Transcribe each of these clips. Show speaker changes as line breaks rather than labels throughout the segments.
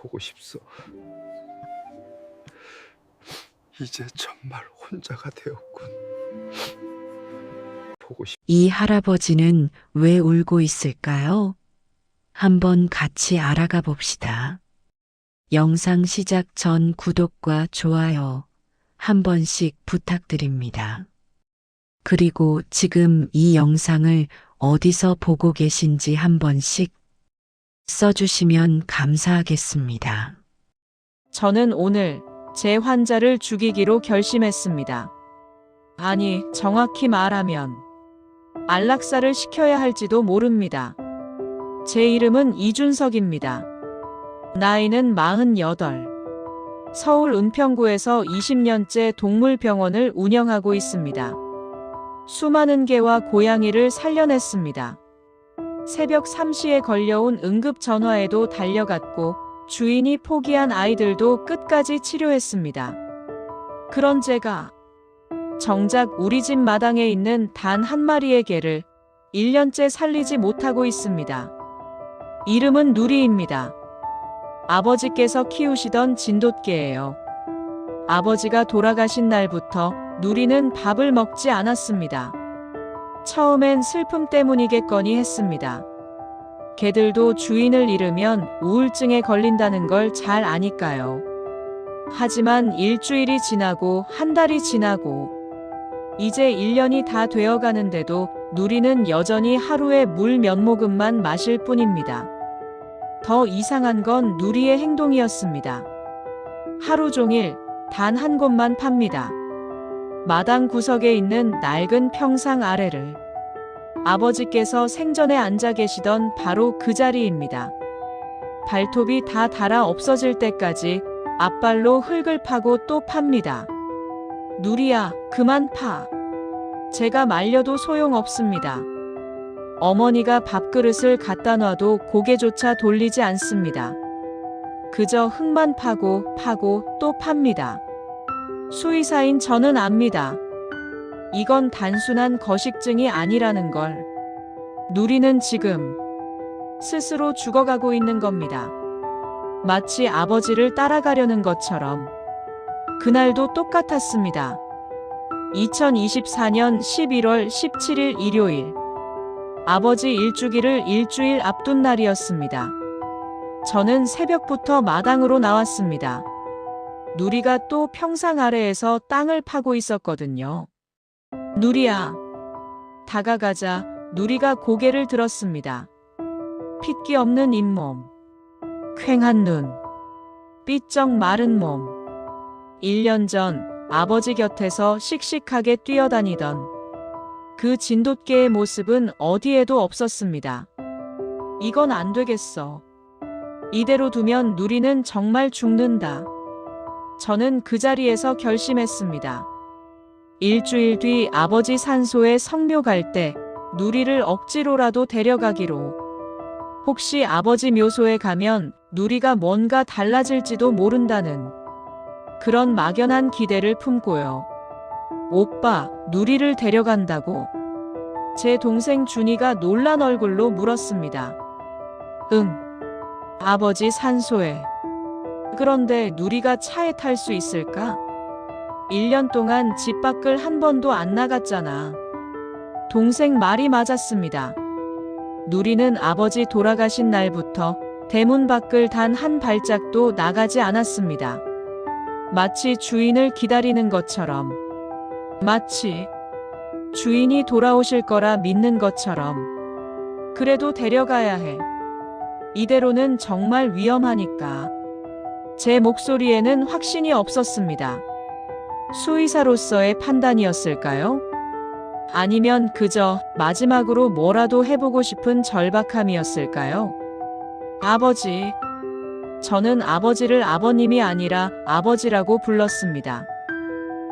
보고 싶소. 이제 정말 혼자가 되었군. 보고 싶.
이 할아버지는 왜 울고 있을까요? 한번 같이 알아가 봅시다. 영상 시작 전 구독과 좋아요 한 번씩 부탁드립니다. 그리고 지금 이 영상을 어디서 보고 계신지 한 번씩 써주시면 감사하겠습니다.
저는 오늘 제 환자를 죽이기로 결심했습니다. 아니, 정확히 말하면 안락사를 시켜야 할지도 모릅니다. 제 이름은 이준석입니다. 나이는 48. 서울 은평구에서 20년째 동물병원을 운영하고 있습니다. 수많은 개와 고양이를 살려냈습니다. 새벽 3시에 걸려온 응급 전화에도 달려갔고 주인이 포기한 아이들도 끝까지 치료했습니다. 그런 제가 정작 우리 집 마당에 있는 단 한 마리의 개를 1년째 살리지 못하고 있습니다. 이름은 누리입니다. 아버지께서 키우시던 진돗개예요. 아버지가 돌아가신 날부터 누리는 밥을 먹지 않았습니다. 처음엔 슬픔 때문이겠거니 했습니다. 개들도 주인을 잃으면 우울증에 걸린다는 걸 잘 아니까요. 하지만 일주일이 지나고 한 달이 지나고 이제 1년이 다 되어 가는데도 누리는 여전히 하루에 물 몇 모금만 마실 뿐입니다. 더 이상한 건 누리의 행동이었습니다. 하루 종일 단 한 곳만 팝니다. 마당 구석에 있는 낡은 평상 아래를. 아버지께서 생전에 앉아 계시던 바로 그 자리입니다. 발톱이 다 닳아 없어질 때까지 앞발로 흙을 파고 또 팝니다. 누리야, 그만 파. 제가 말려도 소용없습니다. 어머니가 밥그릇을 갖다 놔도 고개조차 돌리지 않습니다. 그저 흙만 파고 또 팝니다. 수의사인 저는 압니다. 이건 단순한 거식증이 아니라는 걸. 누리는 지금 스스로 죽어가고 있는 겁니다. 마치 아버지를 따라가려는 것처럼. 그날도 똑같았습니다. 2024년 11월 17일 일요일. 아버지 일주기를 일주일 앞둔 날이었습니다. 저는 새벽부터 마당으로 나왔습니다. 누리가 또 평상 아래에서 땅을 파고 있었거든요. 누리야. 다가가자 누리가 고개를 들었습니다. 핏기 없는 잇몸, 퀭한 눈, 삐쩍 마른 몸. 1년 전 아버지 곁에서 씩씩하게 뛰어다니던 그 진돗개의 모습은 어디에도 없었습니다. 이건 안 되겠어. 이대로 두면 누리는 정말 죽는다. 저는 그 자리에서 결심했습니다. 일주일 뒤 아버지 산소에 성묘 갈 때 누리를 억지로라도 데려가기로. 혹시 아버지 묘소에 가면 누리가 뭔가 달라질지도 모른다는 그런 막연한 기대를 품고요. 오빠, 누리를 데려간다고? 제 동생 준이가 놀란 얼굴로 물었습니다. 응. 아버지 산소에. 그런데 누리가 차에 탈 수 있을까? 1년 동안 집 밖을 한 번도 안 나갔잖아. 동생 말이 맞았습니다. 누리는 아버지 돌아가신 날부터 대문 밖을 단 한 발짝도 나가지 않았습니다. 마치 주인을 기다리는 것처럼. 마치 주인이 돌아오실 거라 믿는 것처럼. 그래도 데려가야 해. 이대로는 정말 위험하니까. 제 목소리에는 확신이 없었습니다. 수의사로서의 판단이었을까요? 아니면 그저 마지막으로 뭐라도 해보고 싶은 절박함이었을까요? 아버지. 저는 아버지를 아버님이 아니라 아버지라고 불렀습니다.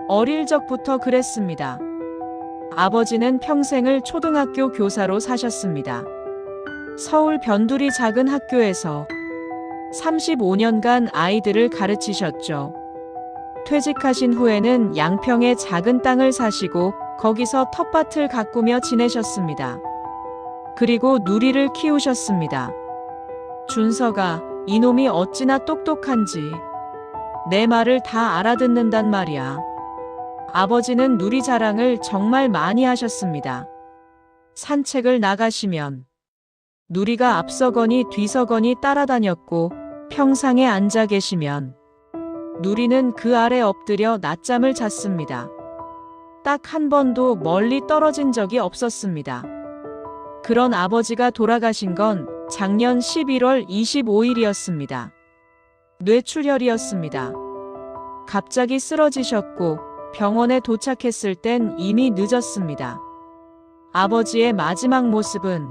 어릴 적부터 그랬습니다. 아버지는 평생을 초등학교 교사로 사셨습니다. 서울 변두리 작은 학교에서 35년간 아이들을 가르치셨죠. 퇴직하신 후에는 양평에 작은 땅을 사시고 거기서 텃밭을 가꾸며 지내셨습니다. 그리고 누리를 키우셨습니다. 준서가 이놈이 어찌나 똑똑한지 내 말을 다 알아듣는단 말이야. 아버지는 누리 자랑을 정말 많이 하셨습니다. 산책을 나가시면 누리가 앞서거니 뒤서거니 따라다녔고 평상에 앉아 계시면 누리는 그 아래 엎드려 낮잠을 잤습니다. 딱 한 번도 멀리 떨어진 적이 없었습니다. 그런 아버지가 돌아가신 건 작년 11월 25일이었습니다. 뇌출혈이었습니다. 갑자기 쓰러지셨고 병원에 도착했을 땐 이미 늦었습니다. 아버지의 마지막 모습은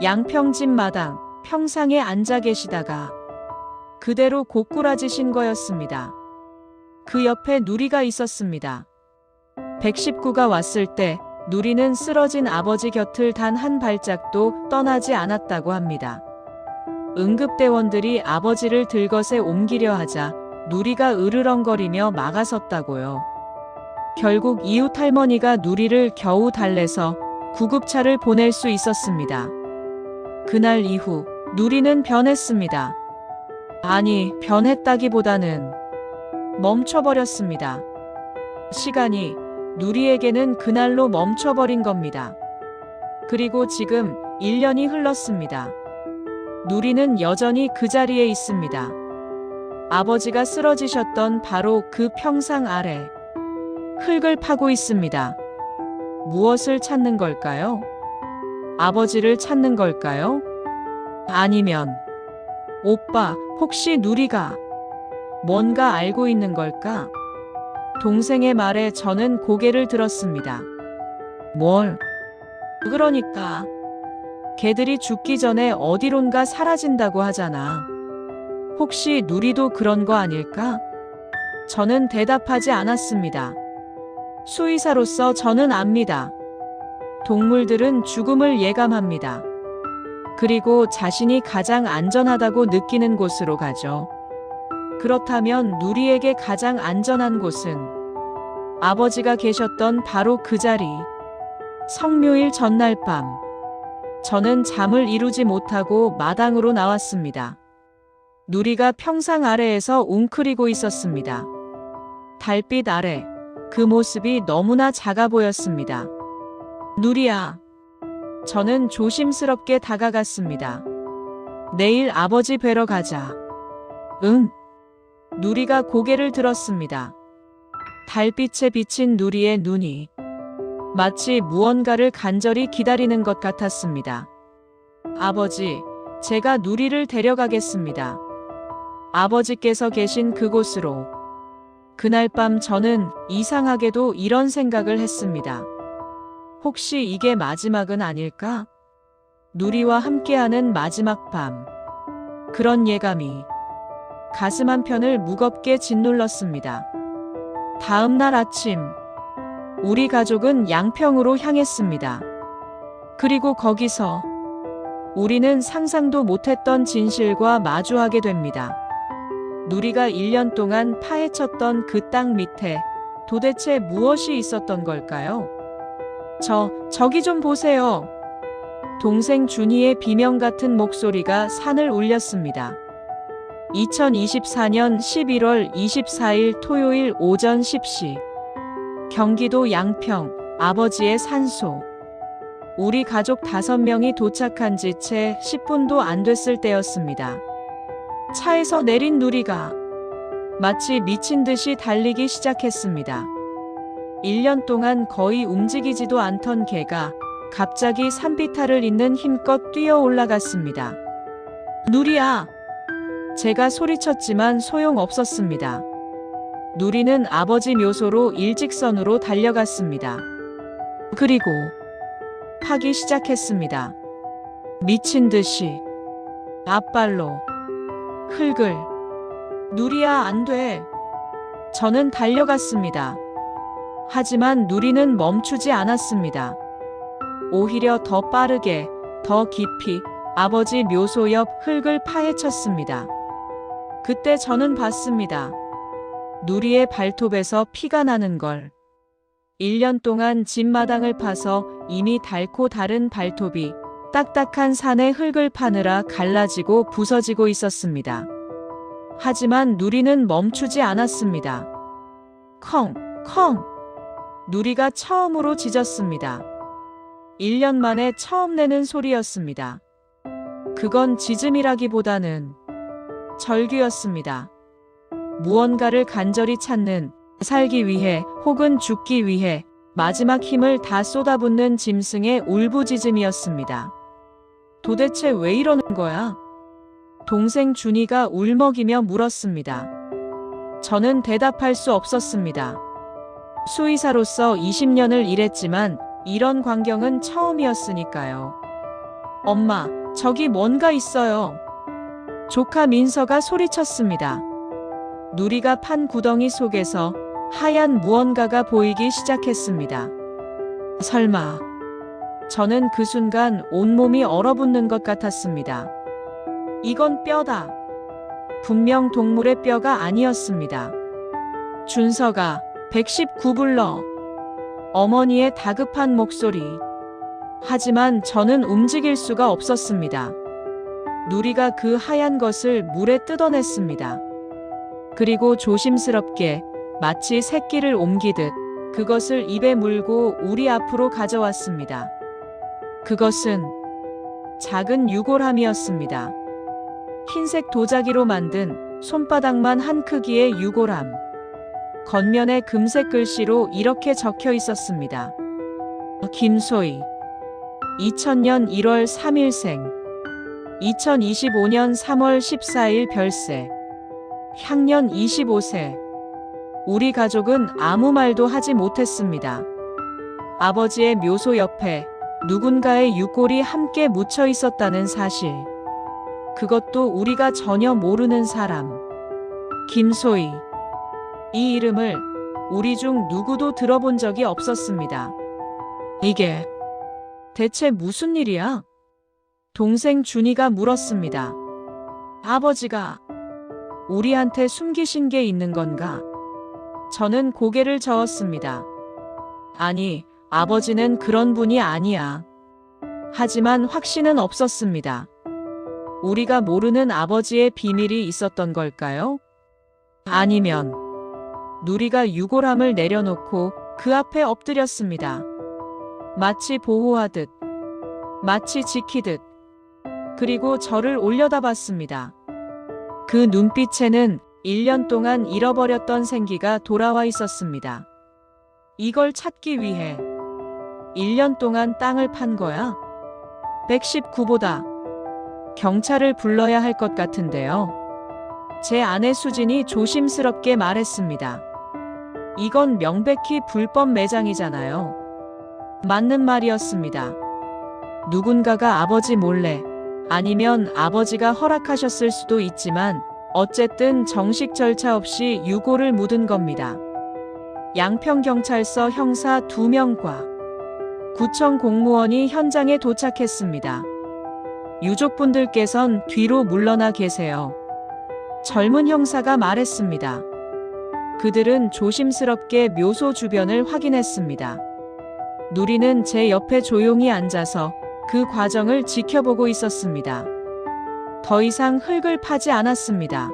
양평집 마당 평상에 앉아 계시다가 그대로 고꾸라지신 거였습니다. 그 옆에 누리가 있었습니다. 119가 왔을 때 누리는 쓰러진 아버지 곁을 단 한 발짝도 떠나지 않았다고 합니다. 응급대원들이 아버지를 들것에 옮기려 하자 누리가 으르렁거리며 막아섰다고요. 결국 이웃 할머니가 누리를 겨우 달래서 구급차를 보낼 수 있었습니다. 그날 이후 누리는 변했습니다. 아니, 변했다기보다는 멈춰버렸습니다. 시간이 누리에게는 그날로 멈춰버린 겁니다. 그리고 지금 1년이 흘렀습니다. 누리는 여전히 그 자리에 있습니다. 아버지가 쓰러지셨던 바로 그 평상 아래 흙을 파고 있습니다. 무엇을 찾는 걸까요? 아버지를 찾는 걸까요? 아니면 오빠, 혹시 누리가 뭔가 알고 있는 걸까? 동생의 말에 저는 고개를 들었습니다. 뭘? 그러니까 개들이 죽기 전에 어디론가 사라진다고 하잖아. 혹시 누리도 그런 거 아닐까? 저는 대답하지 않았습니다. 수의사로서 저는 압니다. 동물들은 죽음을 예감합니다. 그리고 자신이 가장 안전하다고 느끼는 곳으로 가죠. 그렇다면 누리에게 가장 안전한 곳은 아버지가 계셨던 바로 그 자리. 성묘일 전날 밤, 저는 잠을 이루지 못하고 마당으로 나왔습니다. 누리가 평상 아래에서 웅크리고 있었습니다. 달빛 아래 그 모습이 너무나 작아 보였습니다. 누리야. 저는 조심스럽게 다가갔습니다. 내일 아버지 뵈러 가자. 응. 누리가 고개를 들었습니다. 달빛에 비친 누리의 눈이 마치 무언가를 간절히 기다리는 것 같았습니다. 아버지, 제가 누리를 데려가겠습니다. 아버지께서 계신 그곳으로. 그날 밤 저는 이상하게도 이런 생각을 했습니다. 혹시 이게 마지막은 아닐까? 누리와 함께하는 마지막 밤. 그런 예감이 가슴 한편을 무겁게 짓눌렀습니다. 다음 날 아침, 우리 가족은 양평으로 향했습니다. 그리고 거기서 우리는 상상도 못했던 진실과 마주하게 됩니다. 누리가 1년 동안 파헤쳤던 그 땅 밑에 도대체 무엇이 있었던 걸까요? 저기 좀 보세요. 동생 준이의 비명 같은 목소리가 산을 울렸습니다. 2024년 11월 24일 토요일 오전 10시. 경기도 양평, 아버지의 산소. 우리 가족 5명이 도착한 지 채 10분도 안 됐을 때였습니다. 차에서 내린 누리가 마치 미친 듯이 달리기 시작했습니다. 1년 동안 거의 움직이지도 않던 개가 갑자기 산비탈을 잇는 힘껏 뛰어 올라갔습니다. 누리야! 제가 소리쳤지만 소용없었습니다. 누리는 아버지 묘소로 일직선으로 달려갔습니다. 그리고 파기 시작했습니다. 미친 듯이 앞발로 흙을. 누리야, 안 돼. 저는 달려갔습니다. 하지만 누리는 멈추지 않았습니다. 오히려 더 빠르게, 더 깊이 아버지 묘소 옆 흙을 파헤쳤습니다. 그때 저는 봤습니다. 누리의 발톱에서 피가 나는 걸. 1년 동안 집마당을 파서 이미 닳고 다른 발톱이 딱딱한 산의 흙을 파느라 갈라지고 부서지고 있었습니다. 하지만 누리는 멈추지 않았습니다. 컹, 컹. 누리가 처음으로 짖었습니다. 1년 만에 처음 내는 소리였습니다. 그건 짖음이라기보다는 절규였습니다. 무언가를 간절히 찾는, 살기 위해 혹은 죽기 위해 마지막 힘을 다 쏟아붓는 짐승의 울부짖음이었습니다. 도대체 왜 이러는 거야? 동생 준이가 울먹이며 물었습니다. 저는 대답할 수 없었습니다. 수의사로서 20년을 일했지만 이런 광경은 처음이었으니까요. 엄마, 저기 뭔가 있어요. 조카 민서가 소리쳤습니다. 누리가 판 구덩이 속에서 하얀 무언가가 보이기 시작했습니다. 설마. 저는 그 순간 온몸이 얼어붙는 것 같았습니다. 이건 뼈다. 분명 동물의 뼈가 아니었습니다. 준서가 119불러. 어머니의 다급한 목소리. 하지만 저는 움직일 수가 없었습니다. 누리가 그 하얀 것을 물에 뜯어냈습니다. 그리고 조심스럽게 마치 새끼를 옮기듯 그것을 입에 물고 우리 앞으로 가져왔습니다. 그것은 작은 유골함이었습니다. 흰색 도자기로 만든 손바닥만 한 크기의 유골함. 겉면에 금색 글씨로 이렇게 적혀 있었습니다. 김소희. 2000년 1월 3일생. 2025년 3월 14일 별세. 향년 25세. 우리 가족은 아무 말도 하지 못했습니다. 아버지의 묘소 옆에 누군가의 유골이 함께 묻혀 있었다는 사실. 그것도 우리가 전혀 모르는 사람. 김소희. 이 이름을 우리 중 누구도 들어본 적이 없었습니다. 이게 대체 무슨 일이야? 동생 준이가 물었습니다. 아버지가 우리한테 숨기신 게 있는 건가? 저는 고개를 저었습니다. 아니, 아버지는 그런 분이 아니야. 하지만 확신은 없었습니다. 우리가 모르는 아버지의 비밀이 있었던 걸까요? 아니면 누리가 유골함을 내려놓고 그 앞에 엎드렸습니다. 마치 보호하듯, 마치 지키듯. 그리고 저를 올려다봤습니다. 그 눈빛에는 1년 동안 잃어버렸던 생기가 돌아와 있었습니다. 이걸 찾기 위해 1년 동안 땅을 판 거야? 119보다 경찰을 불러야 할 것 같은데요. 제 아내 수진이 조심스럽게 말했습니다. 이건 명백히 불법 매장이잖아요. 맞는 말이었습니다. 누군가가 아버지 몰래, 아니면 아버지가 허락하셨을 수도 있지만 어쨌든 정식 절차 없이 유골을 묻은 겁니다. 양평경찰서 형사 2명과 구청 공무원이 현장에 도착했습니다. 유족분들께선 뒤로 물러나 계세요. 젊은 형사가 말했습니다. 그들은 조심스럽게 묘소 주변을 확인했습니다. 누리는 제 옆에 조용히 앉아서 그 과정을 지켜보고 있었습니다. 더 이상 흙을 파지 않았습니다.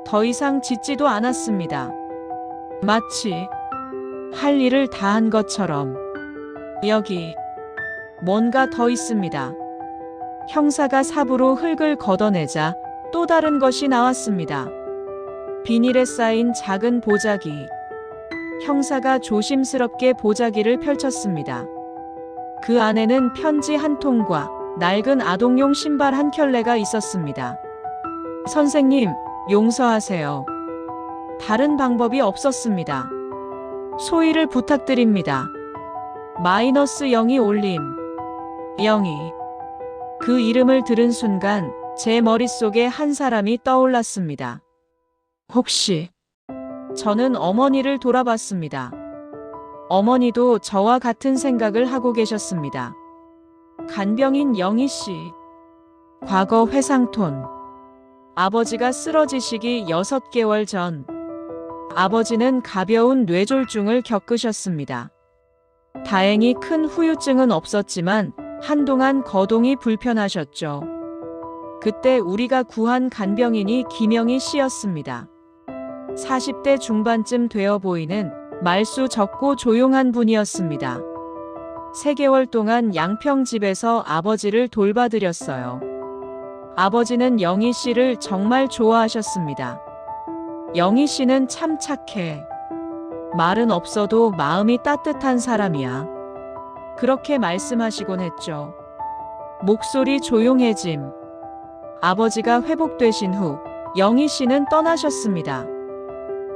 더 이상 짖지도 않았습니다. 마치 할 일을 다 한 것처럼. 여기 뭔가 더 있습니다. 형사가 삽으로 흙을 걷어내자 또 다른 것이 나왔습니다. 비닐에 쌓인 작은 보자기. 형사가 조심스럽게 보자기를 펼쳤습니다. 그 안에는 편지 한 통과 낡은 아동용 신발 한 켤레가 있었습니다. 선생님, 용서하세요. 다른 방법이 없었습니다. 소위를 부탁드립니다. -0이 올림. 0이. 그 이름을 들은 순간 제 머릿속에 한 사람이 떠올랐습니다. 혹시. 저는 어머니를 돌아봤습니다. 어머니도 저와 같은 생각을 하고 계셨습니다. 간병인 영희 씨. 과거 회상톤. 아버지가 쓰러지시기 6개월 전. 아버지는 가벼운 뇌졸중을 겪으셨습니다. 다행히 큰 후유증은 없었지만 한동안 거동이 불편하셨죠. 그때 우리가 구한 간병인이 김영희 씨였습니다. 40대 중반쯤 되어 보이는 말수 적고 조용한 분이었습니다. 3개월 동안 양평집에서 아버지를 돌봐드렸어요. 아버지는 영희 씨를 정말 좋아하셨습니다. 영희 씨는 참 착해. 말은 없어도 마음이 따뜻한 사람이야. 그렇게 말씀하시곤 했죠. 목소리 조용해짐. 아버지가 회복되신 후 영희 씨는 떠나셨습니다.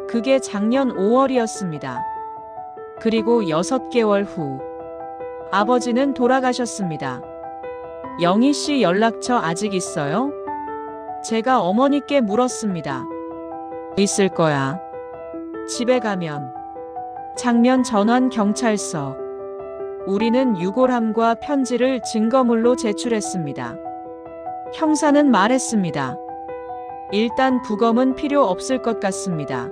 그게 작년 5월이었습니다. 그리고 6개월 후 아버지는 돌아가셨습니다. 영희 씨 연락처 아직 있어요? 제가 어머니께 물었습니다. 있을 거야. 집에 가면. 장면 전환 경찰서. 우리는 유골함과 편지를 증거물로 제출했습니다. 형사는 말했습니다. 일단 부검은 필요 없을 것 같습니다.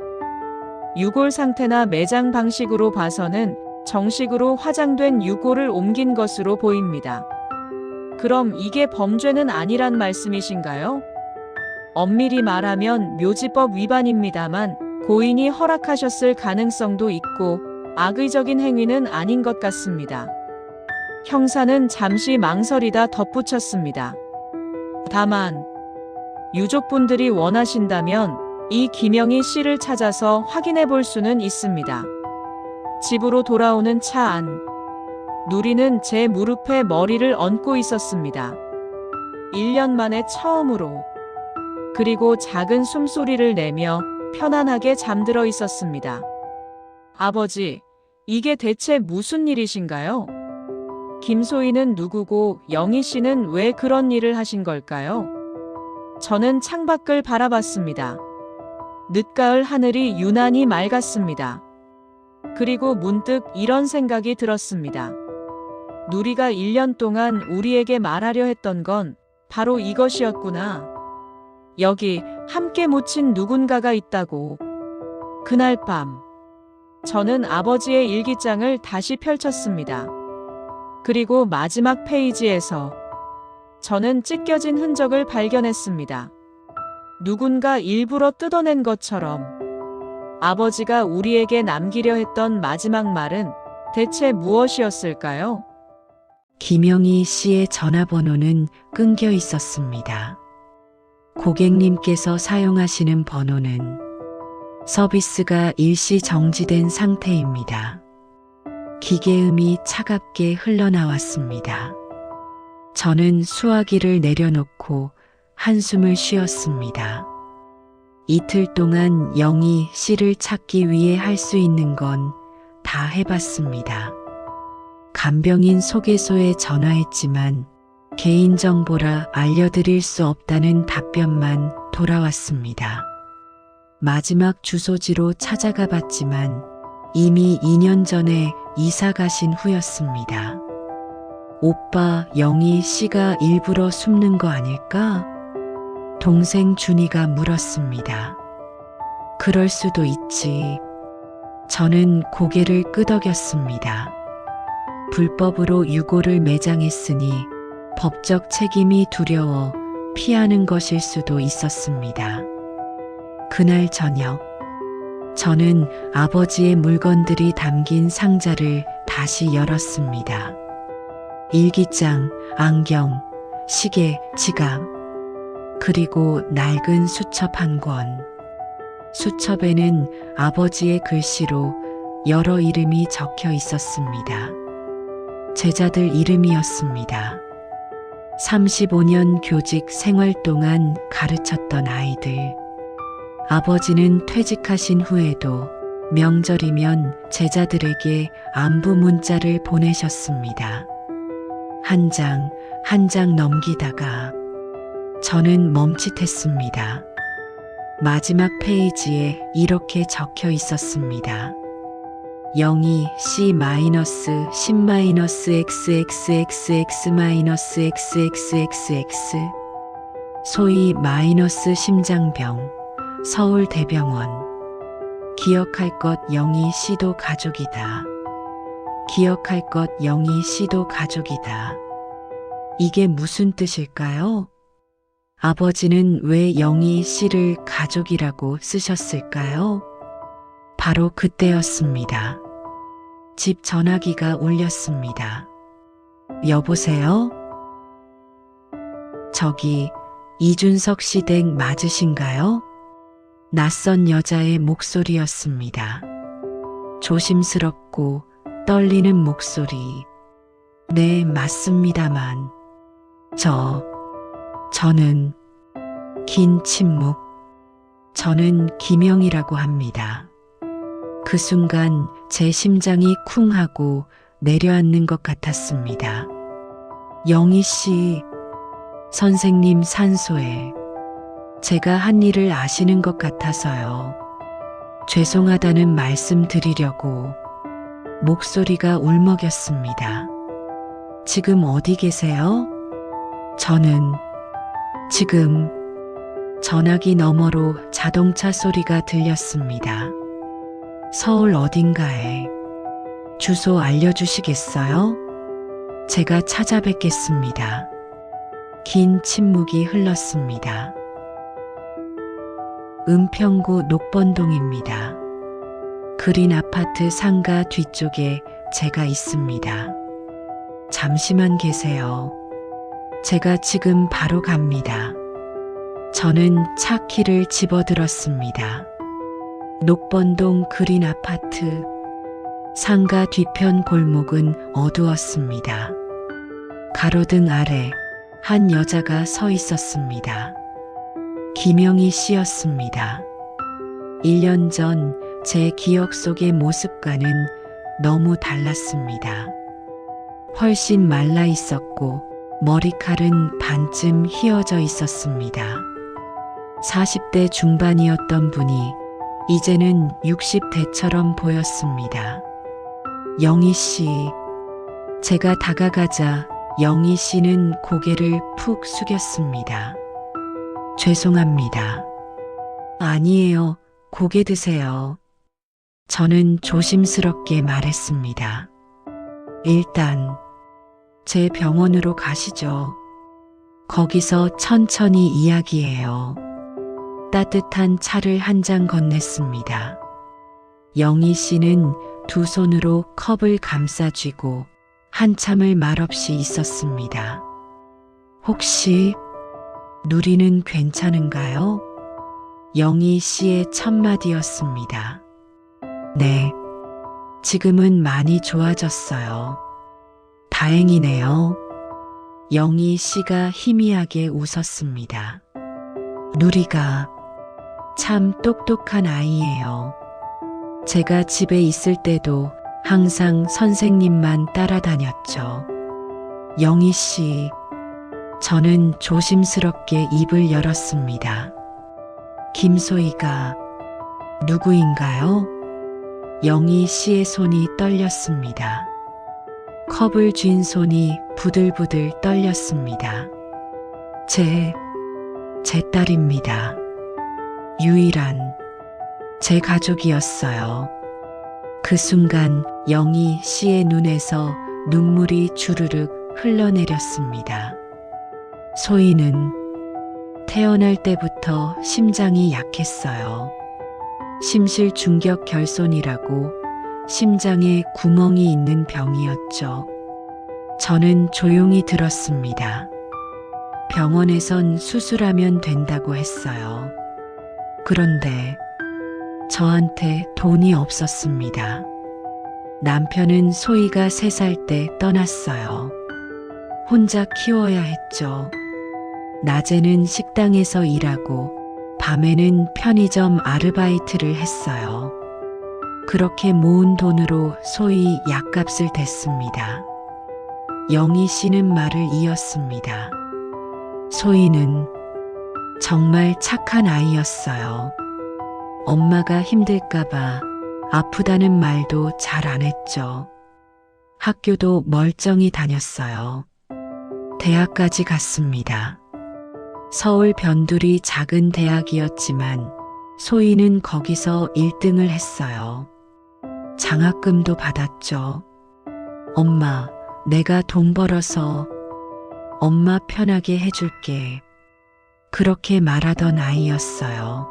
유골 상태나 매장 방식으로 봐서는 정식으로 화장된 유골을 옮긴 것으로 보입니다. 그럼 이게 범죄는 아니란 말씀이신가요? 엄밀히 말하면 묘지법 위반입니다만 고인이 허락하셨을 가능성도 있고 악의적인 행위는 아닌 것 같습니다. 형사는 잠시 망설이다 덧붙였습니다. 다만 유족분들이 원하신다면 이 김영희 씨를 찾아서 확인해 볼 수는 있습니다. 집으로 돌아오는 차 안. 누리는 제 무릎에 머리를 얹고 있었습니다. 1년 만에 처음으로. 그리고 작은 숨소리를 내며 편안하게 잠들어 있었습니다. 아버지, 이게 대체 무슨 일이신가요? 김소희는 누구고 영희 씨는 왜 그런 일을 하신 걸까요? 저는 창밖을 바라봤습니다. 늦가을 하늘이 유난히 맑았습니다. 그리고 문득 이런 생각이 들었습니다. 누리가 1년 동안 우리에게 말하려 했던 건 바로 이것이었구나. 여기 함께 묻힌 누군가가 있다고. 그날 밤, 저는 아버지의 일기장을 다시 펼쳤습니다. 그리고 마지막 페이지에서 저는 찢겨진 흔적을 발견했습니다. 누군가 일부러 뜯어낸 것처럼. 아버지가 우리에게 남기려 했던 마지막 말은 대체 무엇이었을까요?
김영희 씨의 전화번호는 끊겨 있었습니다. 고객님께서 사용하시는 번호는 서비스가 일시 정지된 상태입니다. 기계음이 차갑게 흘러나왔습니다. 저는 수화기를 내려놓고 한숨을 쉬었습니다. 이틀 동안 영희 씨를 찾기 위해 할 수 있는 건 다 해봤습니다. 간병인 소개소에 전화했지만 개인정보라 알려드릴 수 없다는 답변만 돌아왔습니다. 마지막 주소지로 찾아가 봤지만 이미 2년 전에 이사 가신 후였습니다. 오빠 영희 씨가 일부러 숨는 거 아닐까? 동생 준이가 물었습니다. 그럴 수도 있지. 저는 고개를 끄덕였습니다. 불법으로 유골을 매장했으니 법적 책임이 두려워 피하는 것일 수도 있었습니다. 그날 저녁, 저는 아버지의 물건들이 담긴 상자를 다시 열었습니다. 일기장, 안경, 시계, 지갑, 그리고 낡은 수첩 한 권. 수첩에는 아버지의 글씨로 여러 이름이 적혀 있었습니다. 제자들 이름이었습니다. 35년 교직 생활 동안 가르쳤던 아이들. 아버지는 퇴직하신 후에도 명절이면 제자들에게 안부 문자를 보내셨습니다. 한 장, 한 장 넘기다가 저는 멈칫했습니다. 마지막 페이지에 이렇게 적혀 있었습니다. 영희 C-XXXX-XXX-XXX 소위 마이너스 심장병 서울대병원. 기억할 것 영희 씨도 가족이다. 기억할 것 영희 씨도 가족이다. 이게 무슨 뜻일까요? 아버지는 왜 영희 씨를 가족이라고 쓰셨을까요? 바로 그때였습니다. 집 전화기가 울렸습니다. 여보세요? 저기 이준석 씨 댁 맞으신가요? 낯선 여자의 목소리였습니다. 조심스럽고 떨리는 목소리. 네, 맞습니다만. 저는 긴 침묵. 저는 김영이라고 합니다. 그 순간 제 심장이 쿵 하고 내려앉는 것 같았습니다. 영희 씨, 선생님 산소에 제가 한 일을 아시는 것 같아서요. 죄송하다는 말씀 드리려고 목소리가 울먹였습니다. 지금 어디 계세요? 저는 지금 전화기 너머로 자동차 소리가 들렸습니다. 서울 어딘가에 주소 알려주시겠어요? 제가 찾아뵙겠습니다. 긴 침묵이 흘렀습니다. 은평구 녹번동입니다. 그린 아파트 상가 뒤쪽에 제가 있습니다. 잠시만 계세요. 제가 지금 바로 갑니다. 저는 차 키를 집어들었습니다. 녹번동 그린 아파트 상가 뒤편 골목은 어두웠습니다. 가로등 아래 한 여자가 서 있었습니다. 김영희 씨였습니다. 1년 전 제 기억 속의 모습과는 너무 달랐습니다. 훨씬 말라 있었고 머리칼은 반쯤 휘어져 있었습니다. 40대 중반이었던 분이 이제는 60대처럼 보였습니다. 영희 씨, 제가 다가가자 영희 씨는 고개를 푹 숙였습니다. 죄송합니다. 아니에요. 고개 드세요. 저는 조심스럽게 말했습니다. 일단 제 병원으로 가시죠. 거기서 천천히 이야기해요. 따뜻한 차를 한 잔 건넸습니다. 영희 씨는 두 손으로 컵을 감싸쥐고 한참을 말없이 있었습니다. 혹시 누리는 괜찮은가요? 영희 씨의 첫 마디였습니다. 네, 지금은 많이 좋아졌어요. 다행이네요. 영희 씨가 희미하게 웃었습니다. 누리가 참 똑똑한 아이예요. 제가 집에 있을 때도 항상 선생님만 따라다녔죠. 영희 씨, 저는 조심스럽게 입을 열었습니다. 김소희가 누구인가요? 영희 씨의 손이 떨렸습니다. 컵을 쥔 손이 부들부들 떨렸습니다. 제 딸입니다. 유일한 제 가족이었어요. 그 순간 영희 씨의 눈에서 눈물이 주르륵 흘러내렸습니다. 소희는 태어날 때부터 심장이 약했어요. 심실중격 결손이라고 심장에 구멍이 있는 병이었죠. 저는 조용히 들었습니다. 병원에선 수술하면 된다고 했어요. 그런데 저한테 돈이 없었습니다. 남편은 소희가 3살 때 떠났어요. 혼자 키워야 했죠. 낮에는 식당에서 일하고 밤에는 편의점 아르바이트를 했어요. 그렇게 모은 돈으로 소희 약값을 댔습니다. 영희 씨는 말을 이었습니다. 소희는 정말 착한 아이였어요. 엄마가 힘들까봐 아프다는 말도 잘 안 했죠. 학교도 멀쩡히 다녔어요. 대학까지 갔습니다. 서울 변두리 작은 대학이었지만 소희는 거기서 1등을 했어요. 장학금도 받았죠. 엄마, 내가 돈 벌어서 엄마 편하게 해줄게. 그렇게 말하던 아이였어요.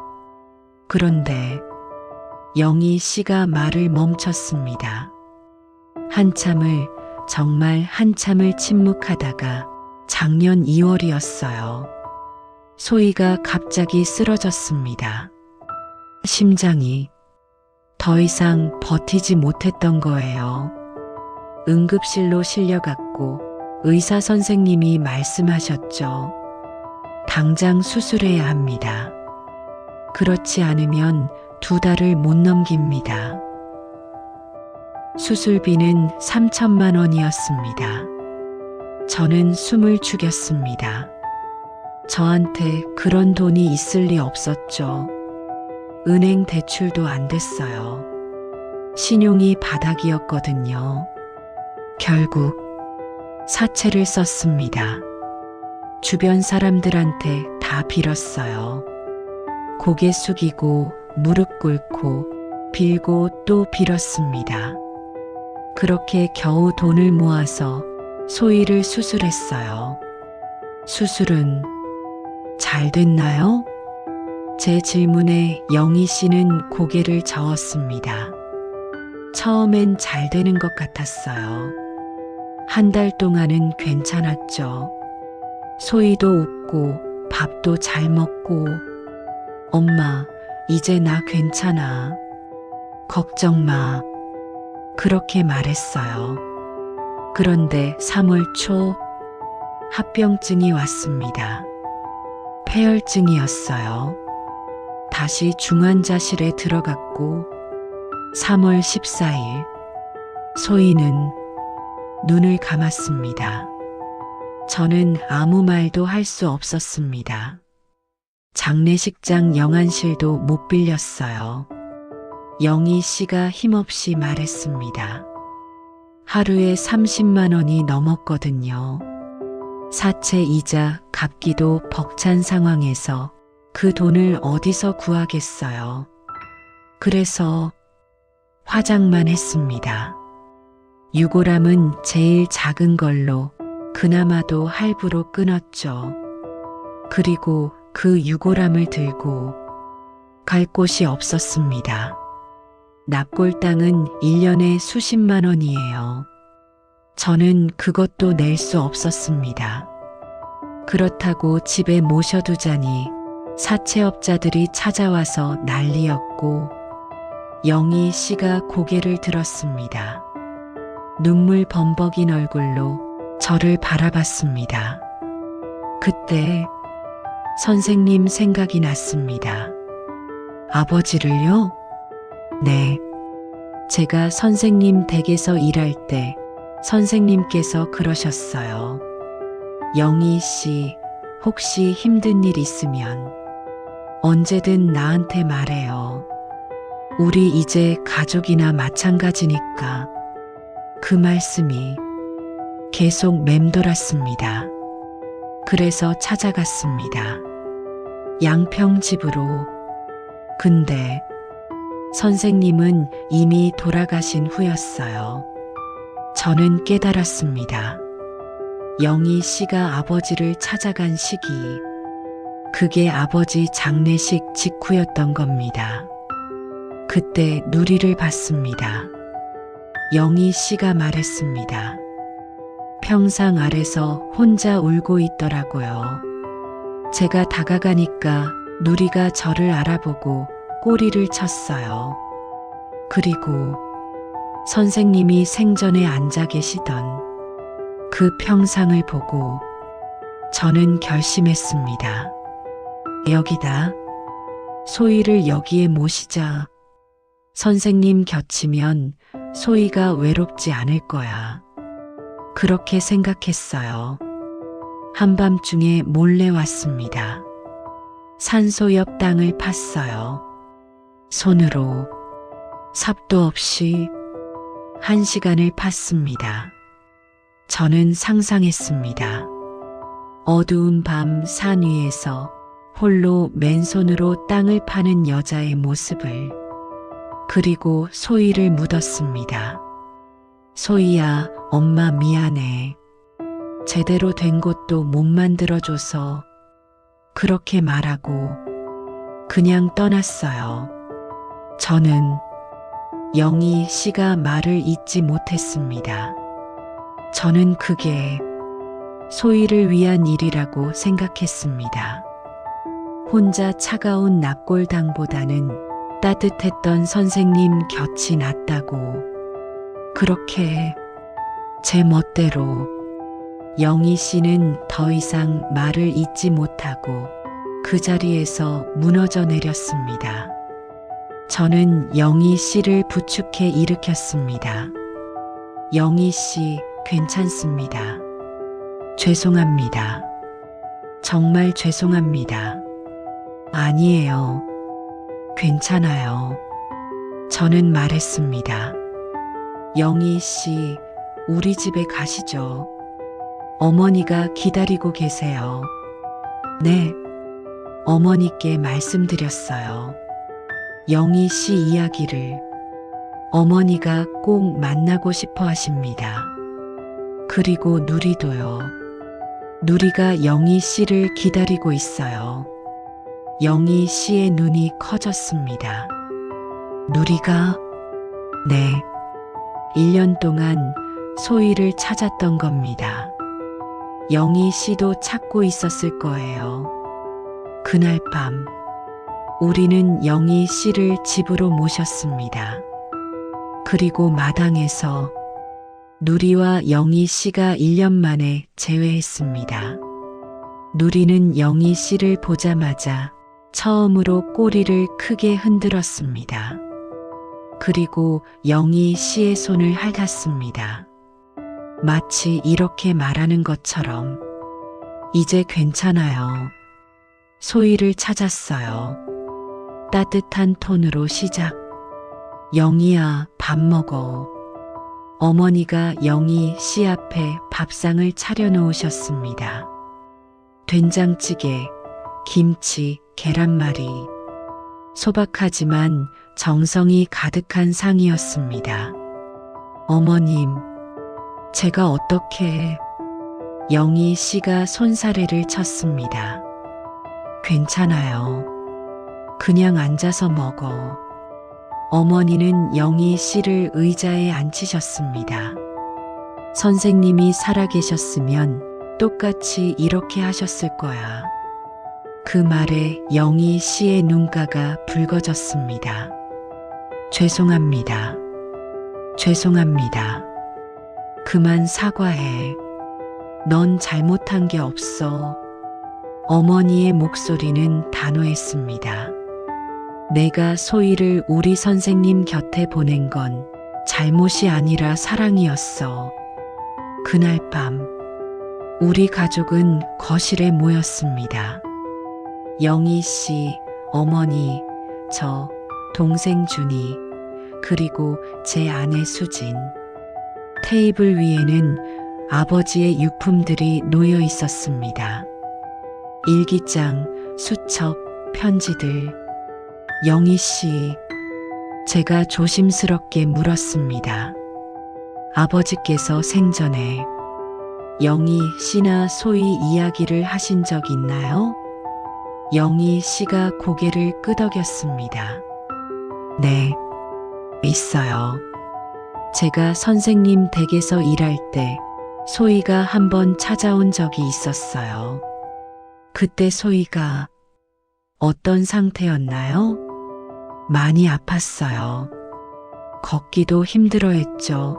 그런데 영희 씨가 말을 멈췄습니다. 정말 한참을 침묵하다가 작년 2월이었어요. 소희가 갑자기 쓰러졌습니다. 심장이 더 이상 버티지 못했던 거예요. 응급실로 실려갔고 의사 선생님이 말씀하셨죠. 당장 수술해야 합니다. 그렇지 않으면 2달을 못 넘깁니다. 수술비는 3천만 원이었습니다. 저는 숨을 죽였습니다. 저한테 그런 돈이 있을 리 없었죠. 은행 대출도 안 됐어요. 신용이 바닥이었거든요. 결국 사채를 썼습니다. 주변 사람들한테 다 빌었어요. 고개 숙이고 무릎 꿇고 빌고 또 빌었습니다. 그렇게 겨우 돈을 모아서 소희를 수술했어요. 수술은 잘 됐나요? 제 질문에 영희 씨는 고개를 저었습니다. 처음엔 잘 되는 것 같았어요. 1달 동안은 괜찮았죠. 소희도 웃고 밥도 잘 먹고 엄마, 이제 나 괜찮아. 걱정 마. 그렇게 말했어요. 그런데 3월 초 합병증이 왔습니다. 폐혈증이었어요. 다시 중환자실에 들어갔고 3월 14일 소희는 눈을 감았습니다. 저는 아무 말도 할 수 없었습니다. 장례식장 영안실도 못 빌렸어요. 영희 씨가 힘없이 말했습니다. 하루에 30만 원이 넘었거든요. 사채 이자 갚기도 벅찬 상황에서 그 돈을 어디서 구하겠어요. 그래서 화장만 했습니다. 유골함은 제일 작은 걸로 그나마도 할부로 끊었죠. 그리고 그 유골함을 들고 갈 곳이 없었습니다. 납골당은 1년에 수십만 원이에요. 저는 그것도 낼 수 없었습니다. 그렇다고 집에 모셔두자니 사채업자들이 찾아와서 난리였고 영희 씨가 고개를 들었습니다. 눈물 범벅인 얼굴로 저를 바라봤습니다. 그때 선생님 생각이 났습니다. 아버지를요? 네. 제가 선생님 댁에서 일할 때 선생님께서 그러셨어요. 영희 씨, 혹시 힘든 일 있으면 언제든 나한테 말해요. 우리 이제 가족이나 마찬가지니까. 그 말씀이 계속 맴돌았습니다. 그래서 찾아갔습니다. 양평 집으로. 근데 선생님은 이미 돌아가신 후였어요. 저는 깨달았습니다. 영희 씨가 아버지를 찾아간 시기, 그게 아버지 장례식 직후였던 겁니다. 그때 누리를 봤습니다. 영희 씨가 말했습니다. 평상 아래서 혼자 울고 있더라고요. 제가 다가가니까 누리가 저를 알아보고 꼬리를 쳤어요. 그리고 선생님이 생전에 앉아 계시던 그 평상을 보고 저는 결심했습니다. 여기다. 소희를 여기에 모시자. 선생님 곁이면 소희가 외롭지 않을 거야. 그렇게 생각했어요. 한밤중에 몰래 왔습니다. 산소 옆 땅을 팠어요. 손으로 삽도 없이 1시간을 팠습니다. 저는 상상했습니다. 어두운 밤 산 위에서 홀로 맨손으로 땅을 파는 여자의 모습을. 그리고 소희를 묻었습니다. 소희야, 엄마 미안해. 제대로 된 것도 못 만들어줘서 그렇게 말하고 그냥 떠났어요. 저는 영희 씨가 말을 잇지 못했습니다. 저는 그게 소희를 위한 일이라고 생각했습니다. 혼자 차가운 납골당보다는 따뜻했던 선생님 곁이 낫다고. 그렇게 제 멋대로 영희 씨는 더 이상 말을 잇지 못하고 그 자리에서 무너져 내렸습니다. 저는 영희 씨를 부축해 일으켰습니다. 영희 씨, 괜찮습니다. 죄송합니다. 정말 죄송합니다. 아니에요. 괜찮아요. 저는 말했습니다. 영희 씨, 우리 집에 가시죠. 어머니가 기다리고 계세요. 네, 어머니께 말씀드렸어요. 영희 씨 이야기를 어머니가 꼭 만나고 싶어 하십니다. 그리고 누리도요. 누리가 영희 씨를 기다리고 있어요. 영희 씨의 눈이 커졌습니다. 누리가? 네. 1년 동안 소희를 찾았던 겁니다. 영희 씨도 찾고 있었을 거예요. 그날 밤, 우리는 영희 씨를 집으로 모셨습니다. 그리고 마당에서 누리와 영희 씨가 1년 만에 재회했습니다. 누리는 영희 씨를 보자마자 처음으로 꼬리를 크게 흔들었습니다. 그리고 영희 씨의 손을 핥았습니다. 마치 이렇게 말하는 것처럼 이제 괜찮아요. 소희를 찾았어요. 따뜻한 톤으로 시작. 영희야, 밥 먹어. 어머니가 영희 씨 앞에 밥상을 차려놓으셨습니다. 된장찌개, 김치, 계란말이. 소박하지만 정성이 가득한 상이었습니다. 어머님, 제가 어떻게... 영희 씨가 손사래를 쳤습니다. 괜찮아요. 그냥 앉아서 먹어. 어머니는 영희 씨를 의자에 앉히셨습니다. 선생님이 살아계셨으면 똑같이 이렇게 하셨을 거야. 그 말에 영희 씨의 눈가가 붉어졌습니다. 죄송합니다. 죄송합니다. 그만 사과해. 넌 잘못한 게 없어. 어머니의 목소리는 단호했습니다. 내가 소희를 우리 선생님 곁에 보낸 건 잘못이 아니라 사랑이었어. 그날 밤, 우리 가족은 거실에 모였습니다. 영희 씨, 어머니, 저, 동생 준이, 그리고 제 아내 수진. 테이블 위에는 아버지의 유품들이 놓여 있었습니다. 일기장, 수첩, 편지들. 영희 씨, 제가 조심스럽게 물었습니다. 아버지께서 생전에 영희 씨나 소희 이야기를 하신 적 있나요? 영희 씨가 고개를 끄덕였습니다. 네, 있어요. 제가 선생님 댁에서 일할 때 소희가 한번 찾아온 적이 있었어요. 그때 소희가 어떤 상태였나요? 많이 아팠어요. 걷기도 힘들어했죠.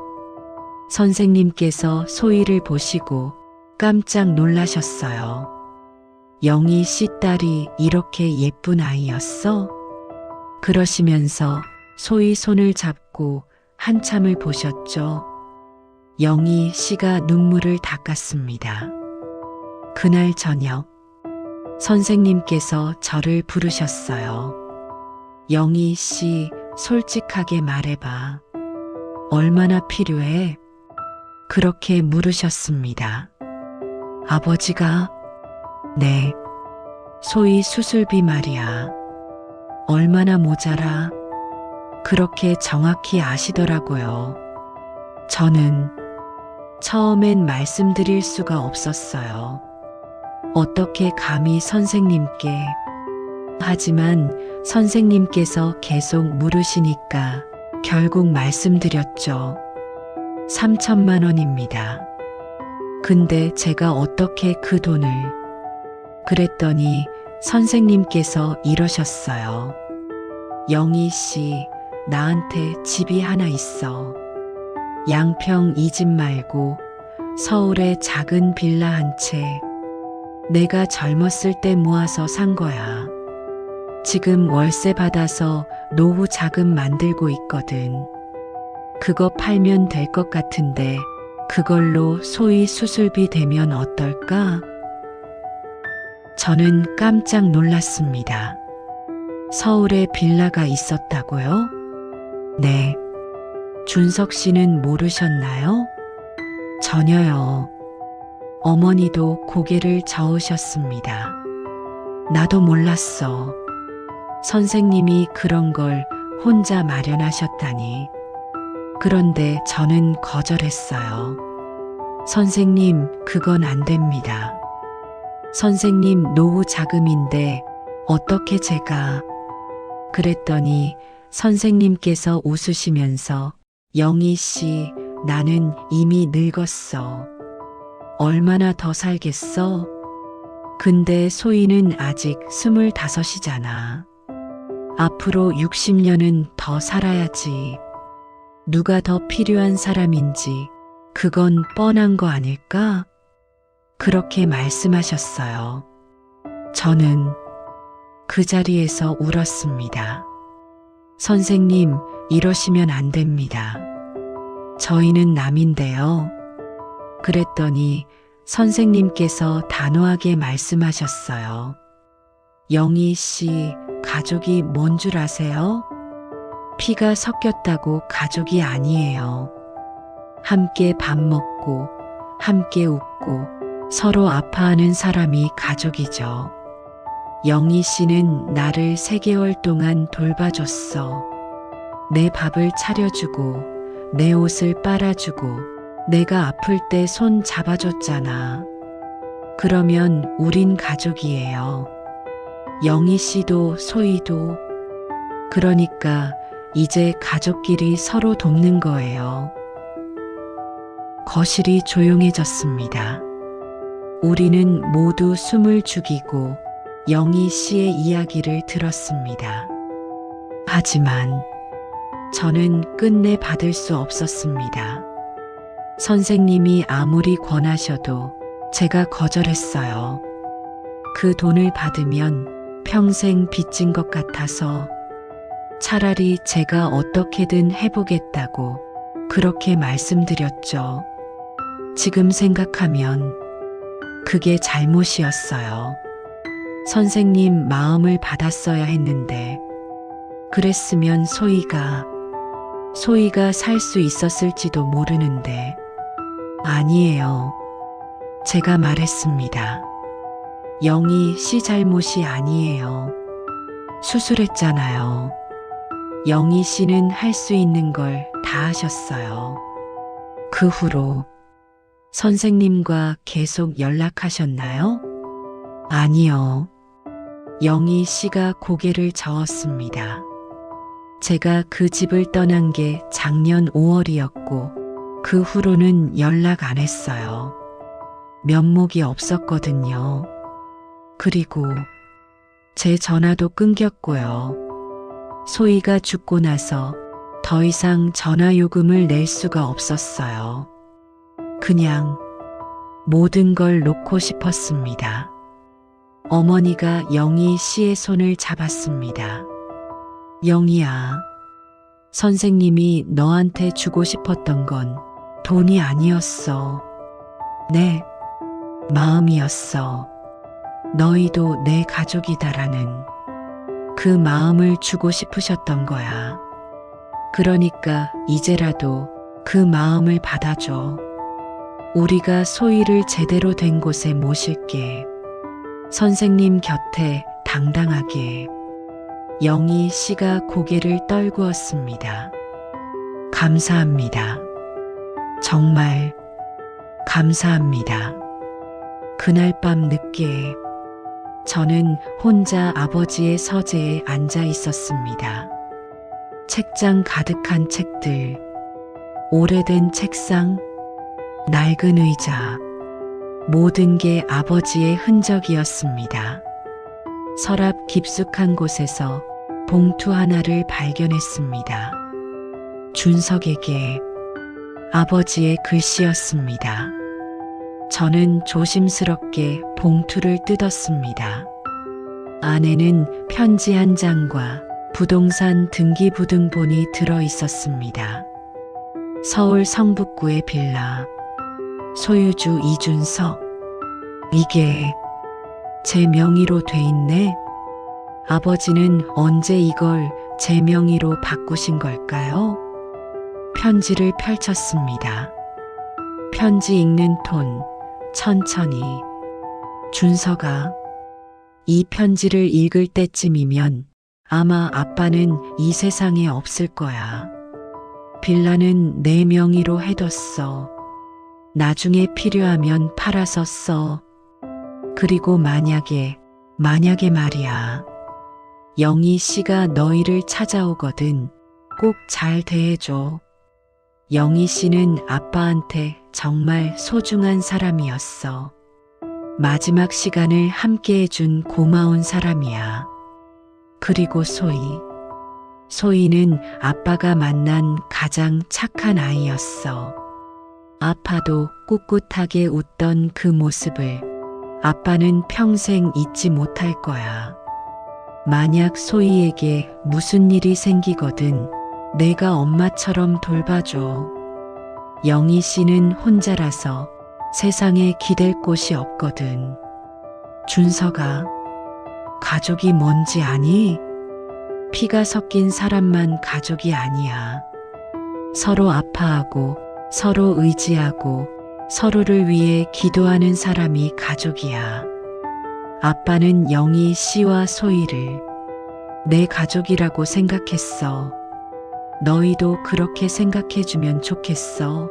선생님께서 소희를 보시고 깜짝 놀라셨어요. 영희 씨 딸이 이렇게 예쁜 아이였어? 그러시면서 소희 손을 잡고 한참을 보셨죠. 영희 씨가 눈물을 닦았습니다. 그날 저녁, 선생님께서 저를 부르셨어요. 영희 씨, 솔직하게 말해봐. 얼마나 필요해? 그렇게 물으셨습니다. 아버지가, 네, 소희 수술비 말이야. 얼마나 모자라? 그렇게 정확히 아시더라고요. 저는 처음엔 말씀드릴 수가 없었어요. 어떻게 감히 선생님께. 하지만 선생님께서 계속 물으시니까 결국 말씀드렸죠. 3천만 원입니다. 근데 제가 어떻게 그 돈을. 그랬더니 선생님께서 이러셨어요. 영희 씨, 나한테 집이 하나 있어. 양평 이 집 말고 서울에 작은 빌라 한 채. 내가 젊었을 때 모아서 산 거야. 지금 월세 받아서 노후 자금 만들고 있거든. 그거 팔면 될 것 같은데 그걸로 소위 수술비 되면 어떨까? 저는 깜짝 놀랐습니다. 서울에 빌라가 있었다고요? 네. 준석 씨는 모르셨나요? 전혀요. 어머니도 고개를 저으셨습니다. 나도 몰랐어. 선생님이 그런 걸 혼자 마련하셨다니. 그런데 저는 거절했어요. 선생님, 그건 안 됩니다. 선생님 노후 자금인데 어떻게 제가. 그랬더니 선생님께서 웃으시면서 영희 씨, 나는 이미 늙었어. 얼마나 더 살겠어? 근데 소희는 아직 25이잖아. 앞으로 60년은 더 살아야지. 누가 더 필요한 사람인지 그건 뻔한 거 아닐까? 그렇게 말씀하셨어요. 저는 그 자리에서 울었습니다. 선생님, 이러시면 안 됩니다. 저희는 남인데요. 그랬더니 선생님께서 단호하게 말씀하셨어요. 영희 씨, 가족이 뭔 줄 아세요? 피가 섞였다고 가족이 아니에요. 함께 밥 먹고, 함께 웃고, 서로 아파하는 사람이 가족이죠. 영희 씨는 나를 3개월 동안 돌봐줬어. 내 밥을 차려주고, 내 옷을 빨아주고, 내가 아플 때 손 잡아줬잖아. 그러면 우린 가족이에요. 영희 씨도 소희도. 그러니까 이제 가족끼리 서로 돕는 거예요. 거실이 조용해졌습니다. 우리는 모두 숨을 죽이고 영희 씨의 이야기를 들었습니다. 하지만 저는 끝내 받을 수 없었습니다. 선생님이 아무리 권하셔도 제가 거절했어요. 그 돈을 받으면 평생 빚진 것 같아서 차라리 제가 어떻게든 해보겠다고 그렇게 말씀드렸죠. 지금 생각하면 그게 잘못이었어요. 선생님 마음을 받았어야 했는데 그랬으면 소희가 살 수 있었을지도 모르는데. 아니에요. 제가 말했습니다. 영희 씨 잘못이 아니에요. 수술했잖아요. 영희 씨는 할 수 있는 걸 다 하셨어요. 그 후로 선생님과 계속 연락하셨나요? 아니요. 영희 씨가 고개를 저었습니다. 제가 그 집을 떠난 게 작년 5월이었고 그 후로는 연락 안 했어요. 면목이 없었거든요. 그리고 제 전화도 끊겼고요. 소희가 죽고 나서 더 이상 전화 요금을 낼 수가 없었어요. 그냥 모든 걸 놓고 싶었습니다. 어머니가 영희 씨의 손을 잡았습니다. 영희야, 선생님이 너한테 주고 싶었던 건 돈이 아니었어. 내 마음이었어. 너희도 내 가족이다라는 그 마음을 주고 싶으셨던 거야. 그러니까 이제라도 그 마음을 받아줘. 우리가 소희를 제대로 된 곳에 모실게. 선생님 곁에 당당하게. 영희 씨가 고개를 떨구었습니다. 감사합니다. 정말 감사합니다. 그날 밤 늦게 저는 혼자 아버지의 서재에 앉아 있었습니다. 책장 가득한 책들, 오래된 책상, 낡은 의자, 모든 게 아버지의 흔적이었습니다. 서랍 깊숙한 곳에서 봉투 하나를 발견했습니다. 준석에게 아버지의 글씨였습니다. 저는 조심스럽게 봉투를 뜯었습니다. 안에는 편지 한 장과 부동산 등기부등본이 들어 있었습니다. 서울 성북구의 빌라, 소유주 이준석. 이게 제 명의로 돼 있네. 아버지는 언제 이걸 제 명의로 바꾸신 걸까요? 편지를 펼쳤습니다. 편지 읽는 톤, 천천히. 준서가, 이 편지를 읽을 때쯤이면 아마 아빠는 이 세상에 없을 거야. 빌라는 내 명의로 해뒀어. 나중에 필요하면 팔아서 써. 그리고 만약에 말이야. 영희 씨가 너희를 찾아오거든 꼭 잘 대해줘. 영희 씨는 아빠한테 정말 소중한 사람이었어. 마지막 시간을 함께 해준 고마운 사람이야. 그리고 소희는 아빠가 만난 가장 착한 아이였어. 아파도 꿋꿋하게 웃던 그 모습을 아빠는 평생 잊지 못할 거야. 만약 소희에게 무슨 일이 생기거든 내가 엄마처럼 돌봐줘. 영희 씨는 혼자라서 세상에 기댈 곳이 없거든. 준서가, 가족이 뭔지 아니? 피가 섞인 사람만 가족이 아니야. 서로 아파하고 서로 의지하고 서로를 위해 기도하는 사람이 가족이야. 아빠는 영희 씨와 소희를 내 가족이라고 생각했어. 너희도 그렇게 생각해주면 좋겠어.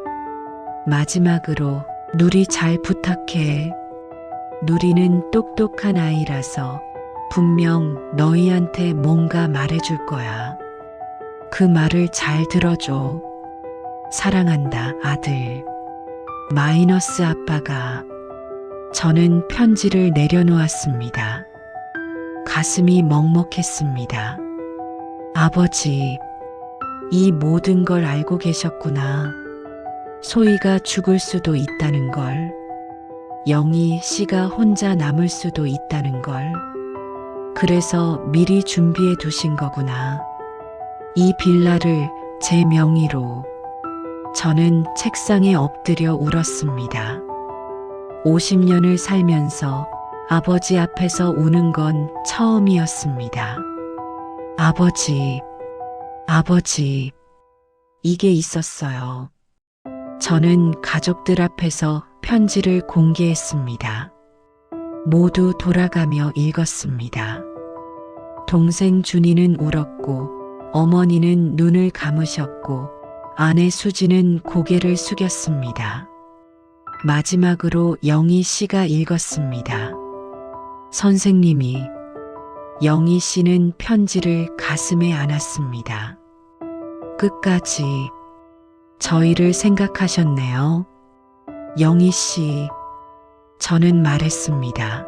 마지막으로 누리 잘 부탁해. 누리는 똑똑한 아이라서 분명 너희한테 뭔가 말해줄 거야. 그 말을 잘 들어줘. 사랑한다, 아들. 마이너스 아빠가. 저는 편지를 내려놓았습니다. 가슴이 먹먹했습니다. 아버지, 이 모든 걸 알고 계셨구나. 소희가 죽을 수도 있다는 걸. 영희 씨가 혼자 남을 수도 있다는 걸. 그래서 미리 준비해 두신 거구나. 이 빌라를 제 명의로. 저는 책상에 엎드려 울었습니다. 50년을 살면서 아버지 앞에서 우는 건 처음이었습니다. 아버지, 이게 있었어요. 저는 가족들 앞에서 편지를 공개했습니다. 모두 돌아가며 읽었습니다. 동생 준이는 울었고, 어머니는 눈을 감으셨고, 아내 수지는 고개를 숙였습니다. 마지막으로 영희 씨가 읽었습니다. 선생님이. 영희 씨는 편지를 가슴에 안았습니다. 끝까지 저희를 생각하셨네요. 영희 씨. 저는 말했습니다.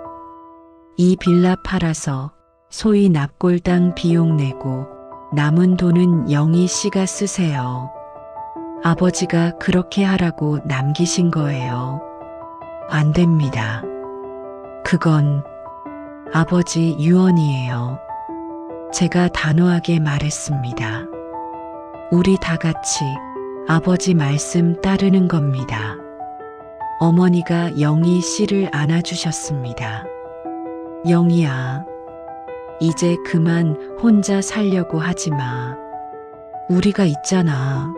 이 빌라 팔아서 소희 납골당 비용 내고 남은 돈은 영희 씨가 쓰세요. 아버지가 그렇게 하라고 남기신 거예요. 안 됩니다. 그건 아버지 유언이에요. 제가 단호하게 말했습니다. 우리 다 같이 아버지 말씀 따르는 겁니다. 어머니가 영희 씨를 안아주셨습니다. 영희야, 이제 그만 혼자 살려고 하지 마. 우리가 있잖아.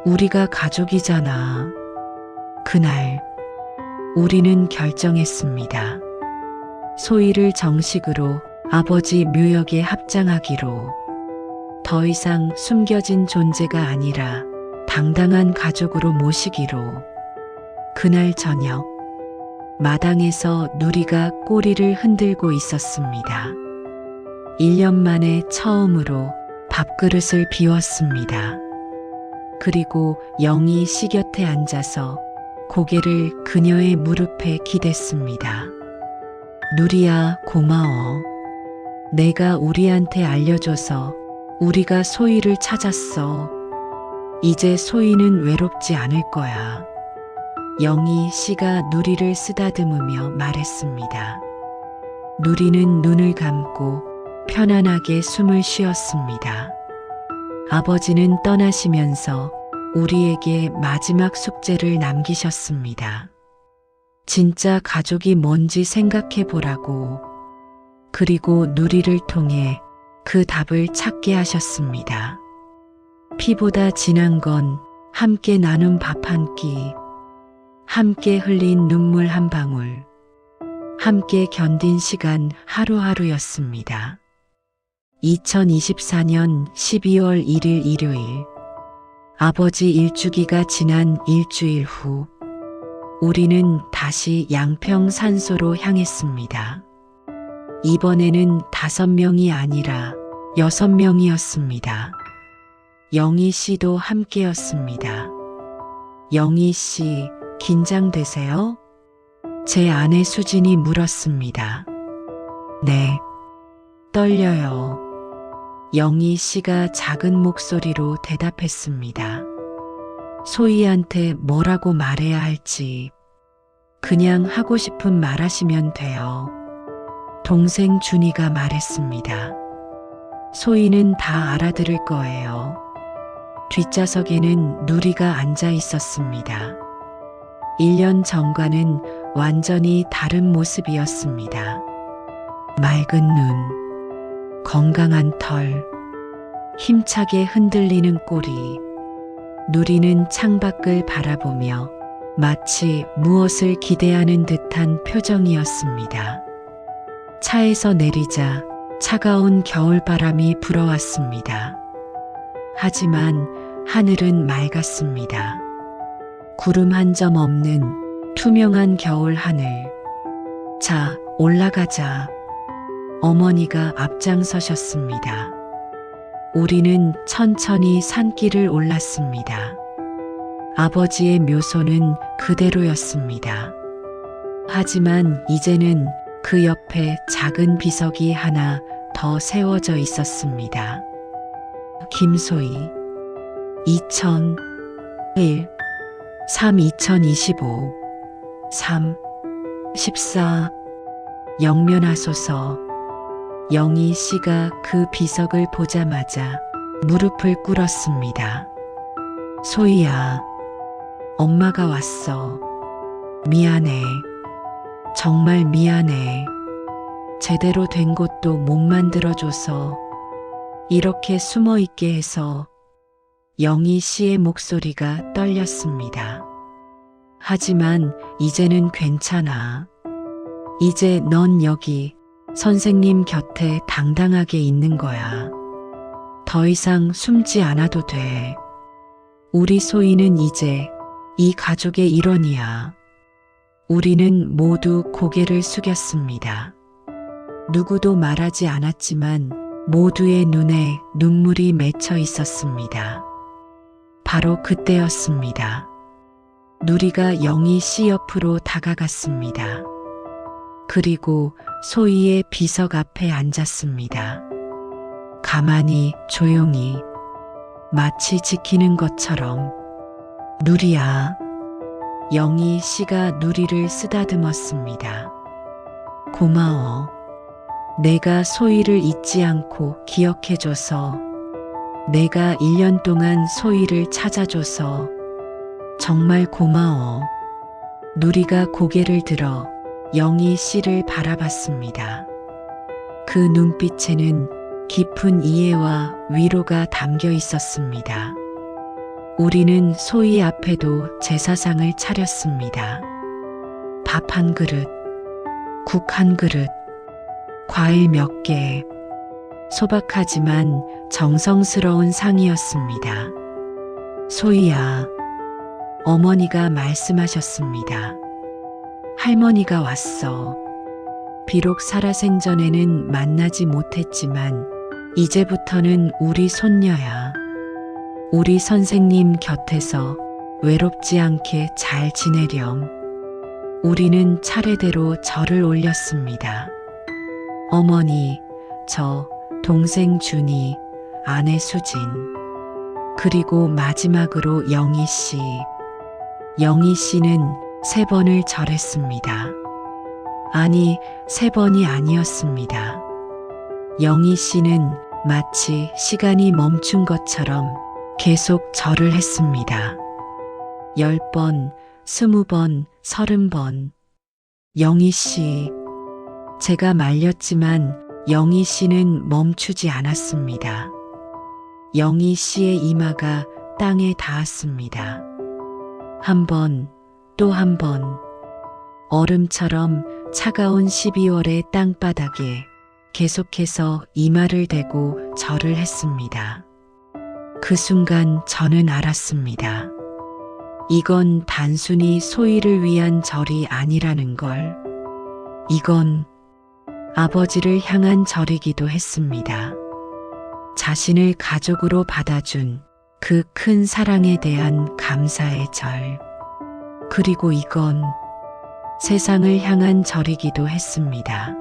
우리가 가족이잖아. 그날 우리는 결정했습니다. 소희를 정식으로 아버지 묘역에 합장하기로. 더 이상 숨겨진 존재가 아니라 당당한 가족으로 모시기로. 그날 저녁 마당에서 누리가 꼬리를 흔들고 있었습니다. 1년 만에 처음으로 밥그릇을 비웠습니다. 그리고 영희 씨 곁에 앉아서 고개를 그녀의 무릎에 기댔습니다. 누리야, 고마워. 내가 우리한테 알려줘서 우리가 소희를 찾았어. 이제 소희는 외롭지 않을 거야. 영희 씨가 누리를 쓰다듬으며 말했습니다. 누리는 눈을 감고 편안하게 숨을 쉬었습니다. 아버지는 떠나시면서 우리에게 마지막 숙제를 남기셨습니다. 진짜 가족이 뭔지 생각해 보라고. 그리고 누리를 통해 그 답을 찾게 하셨습니다. 피보다 진한 건 함께 나눈 밥 한 끼, 함께 흘린 눈물 한 방울, 함께 견딘 시간 하루하루였습니다. 2024년 12월 1일 일요일, 아버지 일주기가 지난 일주일 후, 우리는 다시 양평 산소로 향했습니다. 이번에는 5명이 아니라 6명이었습니다. 영희 씨도 함께였습니다. 영희 씨, 긴장되세요? 제 아내 수진이 물었습니다. 네, 떨려요. 영희 씨가 작은 목소리로 대답했습니다. 소희한테 뭐라고 말해야 할지 그냥 하고 싶은 말 하시면 돼요. 동생 준이가 말했습니다. 소희는 다 알아들을 거예요. 뒷좌석에는 누리가 앉아 있었습니다. 1년 전과는 완전히 다른 모습이었습니다. 맑은 눈, 건강한 털, 힘차게 흔들리는 꼬리. 누리는 창밖을 바라보며 마치 무엇을 기대하는 듯한 표정이었습니다. 차에서 내리자 차가운 겨울바람이 불어왔습니다. 하지만 하늘은 맑았습니다. 구름 한 점 없는 투명한 겨울 하늘. 자, 올라가자. 어머니가 앞장서셨습니다. 우리는 천천히 산길을 올랐습니다. 아버지의 묘소는 그대로였습니다. 하지만 이제는 그 옆에 작은 비석이 하나 더 세워져 있었습니다. 김소희 2001 3 2025 3 14 영면하소서. 영희 씨가 그 비석을 보자마자 무릎을 꿇었습니다. 소희야, 엄마가 왔어. 미안해. 정말 미안해. 제대로 된 것도 못 만들어줘서, 이렇게 숨어 있게 해서. 영희 씨의 목소리가 떨렸습니다. 하지만 이제는 괜찮아. 이제 넌 여기 선생님 곁에 당당하게 있는 거야. 더 이상 숨지 않아도 돼. 우리 소희는 이제 이 가족의 일원이야. 우리는 모두 고개를 숙였습니다. 누구도 말하지 않았지만 모두의 눈에 눈물이 맺혀 있었습니다. 바로 그때였습니다. 누리가 영희 씨 옆으로 다가갔습니다. 그리고 소희의 비석 앞에 앉았습니다. 가만히, 조용히, 마치 지키는 것처럼. 누리야. 영희 씨가 누리를 쓰다듬었습니다. 고마워. 내가 소희를 잊지 않고 기억해줘서, 내가 1년 동안 소희를 찾아줘서 정말 고마워. 누리가 고개를 들어 영희 씨를 바라봤습니다. 그 눈빛에는 깊은 이해와 위로가 담겨 있었습니다. 우리는 소희 앞에도 제사상을 차렸습니다. 밥 한 그릇, 국 한 그릇, 과일 몇 개, 소박하지만 정성스러운 상이었습니다. 소희야, 어머니가 말씀하셨습니다. 할머니가 왔어. 비록 살아생전에는 만나지 못했지만 이제부터는 우리 손녀야. 우리 선생님 곁에서 외롭지 않게 잘 지내렴. 우리는 차례대로 절을 올렸습니다. 어머니, 저, 동생 준이, 아내 수진, 그리고 마지막으로 영희 씨. 영희 씨는 3번을 절했습니다. 아니, 3번이 아니었습니다. 영희 씨는 마치 시간이 멈춘 것처럼 계속 절을 했습니다. 10번, 20번, 30번. 영희 씨. 제가 말렸지만 영희 씨는 멈추지 않았습니다. 영희 씨의 이마가 땅에 닿았습니다. 한 번, 또 한 번. 얼음처럼 차가운 12월의 땅바닥에 계속해서 이마를 대고 절을 했습니다. 그 순간 저는 알았습니다. 이건 단순히 소희를 위한 절이 아니라는 걸. 이건 아버지를 향한 절이기도 했습니다. 자신을 가족으로 받아준 그 큰 사랑에 대한 감사의 절. 그리고 이건 세상을 향한 절이기도 했습니다.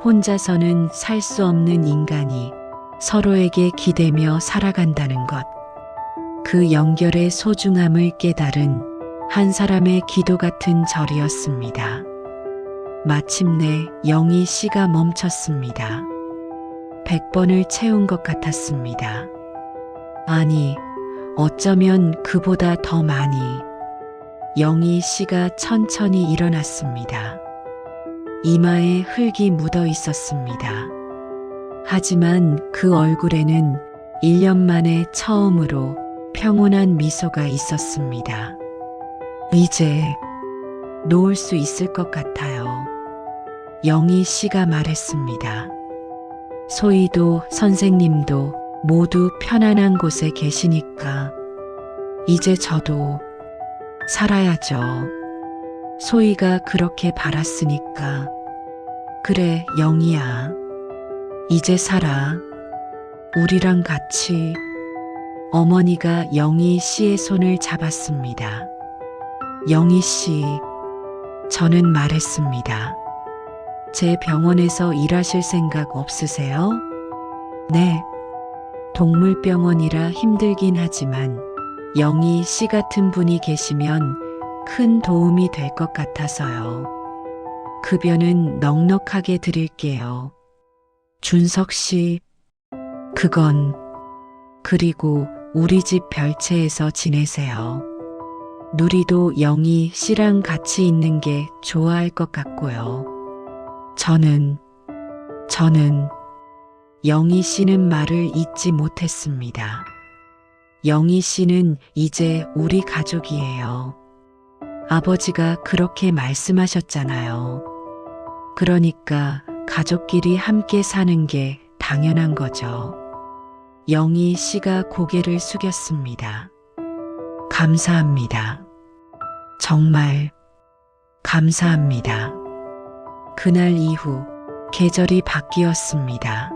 혼자서는 살 수 없는 인간이 서로에게 기대며 살아간다는 것. 그 연결의 소중함을 깨달은 한 사람의 기도 같은 절이었습니다. 마침내 영희 씨가 멈췄습니다. 100번을 채운 것 같았습니다. 아니, 어쩌면 그보다 더 많이. 영희 씨가 천천히 일어났습니다. 이마에 흙이 묻어 있었습니다. 하지만 그 얼굴에는 1년 만에 처음으로 평온한 미소가 있었습니다. 이제 놓을 수 있을 것 같아요. 영희 씨가 말했습니다. 소희도 선생님도 모두 편안한 곳에 계시니까 이제 저도 살아야죠. 소희가 그렇게 바랐으니까. 그래, 영희야. 이제 살아. 우리랑 같이. 어머니가 영희 씨의 손을 잡았습니다. 영희 씨, 저는 말했습니다. 제 병원에서 일하실 생각 없으세요? 네. 동물병원이라 힘들긴 하지만 영희 씨 같은 분이 계시면 큰 도움이 될 것 같아서요. 급여는 넉넉하게 드릴게요. 준석 씨, 그건. 그리고 우리 집 별채에서 지내세요. 누리도 영희 씨랑 같이 있는 게 좋아할 것 같고요. 저는 영희 씨는 말을 잇지 못했습니다. 영희 씨는 이제 우리 가족이에요. 아버지가 그렇게 말씀하셨잖아요. 그러니까 가족끼리 함께 사는 게 당연한 거죠. 영희 씨가 고개를 숙였습니다. 감사합니다. 정말 감사합니다. 그날 이후 계절이 바뀌었습니다.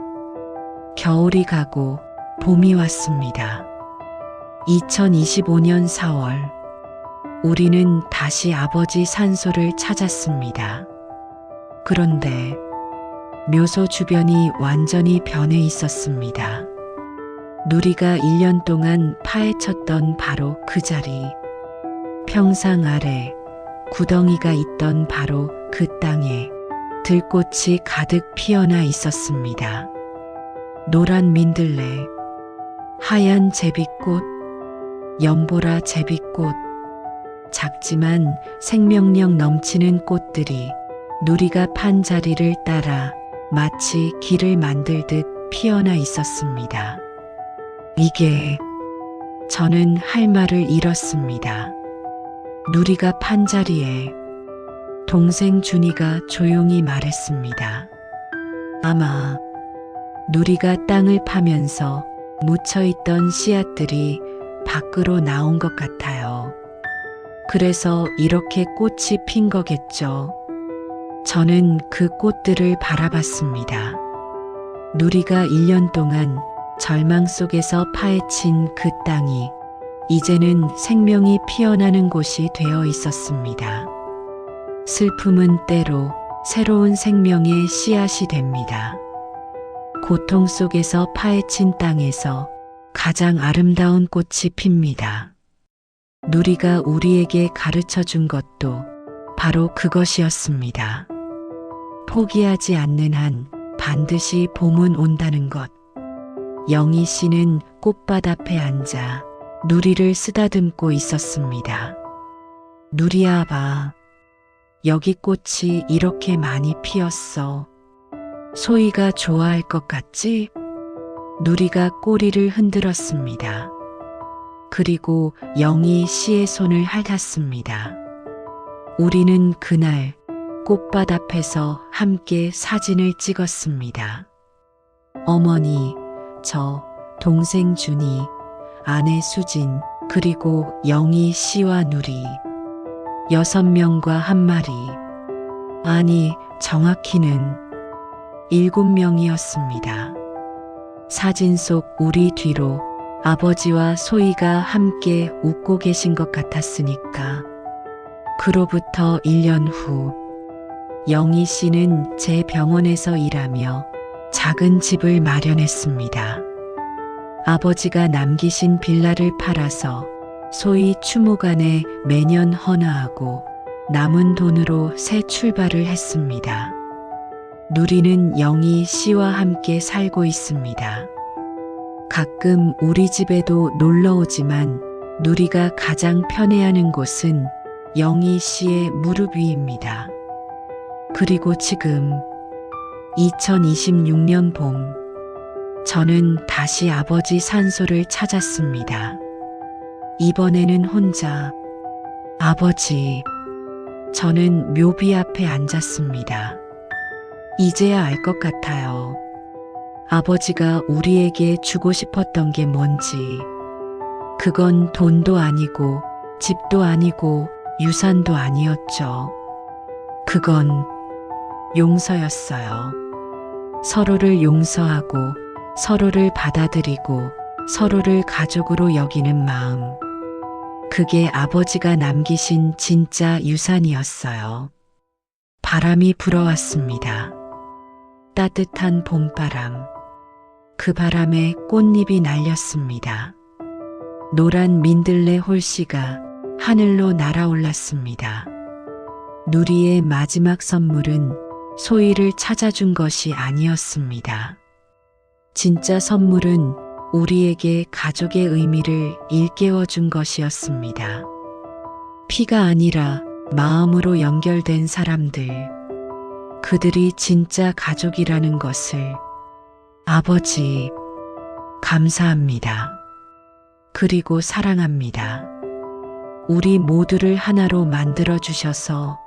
겨울이 가고 봄이 왔습니다. 2025년 4월, 우리는 다시 아버지 산소를 찾았습니다. 그런데 묘소 주변이 완전히 변해 있었습니다. 누리가 1년 동안 파헤쳤던 바로 그 자리, 평상 아래 구덩이가 있던 바로 그 땅에 들꽃이 가득 피어나 있었습니다. 노란 민들레, 하얀 제비꽃, 연보라 제비꽃, 작지만 생명력 넘치는 꽃들이 누리가 판 자리를 따라 마치 길을 만들듯 피어나 있었습니다. 이게, 저는 할 말을 잃었습니다. 누리가 판 자리에 동생 준이가 조용히 말했습니다. 아마 누리가 땅을 파면서 묻혀있던 씨앗들이 밖으로 나온 것 같아요. 그래서 이렇게 꽃이 핀 거겠죠. 저는 그 꽃들을 바라봤습니다. 누리가 1년 동안 절망 속에서 파헤친 그 땅이 이제는 생명이 피어나는 곳이 되어 있었습니다. 슬픔은 때로 새로운 생명의 씨앗이 됩니다. 고통 속에서 파헤친 땅에서 가장 아름다운 꽃이 핍니다. 누리가 우리에게 가르쳐 준 것도 바로 그것이었습니다. 포기하지 않는 한 반드시 봄은 온다는 것. 영희 씨는 꽃밭 앞에 앉아 누리를 쓰다듬고 있었습니다. 누리야 봐. 여기 꽃이 이렇게 많이 피었어. 소희가 좋아할 것 같지? 누리가 꼬리를 흔들었습니다. 그리고 영희 씨의 손을 핥았습니다. 우리는 그날 꽃밭 앞에서 함께 사진을 찍었습니다. 어머니, 저, 동생 준이, 아내 수진, 그리고 영희 씨와 누리. 6명과 한 마리. 아니, 정확히는 7명이었습니다. 사진 속 우리 뒤로 아버지와 소희가 함께 웃고 계신 것 같았으니까. 그로부터 1년 후, 영희 씨는 제 병원에서 일하며 작은 집을 마련했습니다. 아버지가 남기신 빌라를 팔아서 소희 추모관에 매년 헌화하고 남은 돈으로 새 출발을 했습니다. 누리는 영희 씨와 함께 살고 있습니다. 가끔 우리 집에도 놀러 오지만 누리가 가장 편애하는 곳은 영희 씨의 무릎 위입니다. 그리고 지금 2026년 봄, 저는 다시 아버지 산소를 찾았습니다. 이번에는 혼자. 아버지, 저는 묘비 앞에 앉았습니다. 이제야 알 것 같아요. 아버지가 우리에게 주고 싶었던 게 뭔지. 그건 돈도 아니고 집도 아니고 유산도 아니었죠. 그건 용서였어요. 서로를 용서하고 서로를 받아들이고 서로를 가족으로 여기는 마음. 그게 아버지가 남기신 진짜 유산이었어요. 바람이 불어왔습니다. 따뜻한 봄바람. 그 바람에 꽃잎이 날렸습니다. 노란 민들레 홀씨가 하늘로 날아올랐습니다. 누리의 마지막 선물은 소희를 찾아준 것이 아니었습니다. 진짜 선물은 우리에게 가족의 의미를 일깨워준 것이었습니다. 피가 아니라 마음으로 연결된 사람들. 그들이 진짜 가족이라는 것을. 아버지, 감사합니다. 그리고 사랑합니다. 우리 모두를 하나로 만들어 주셔서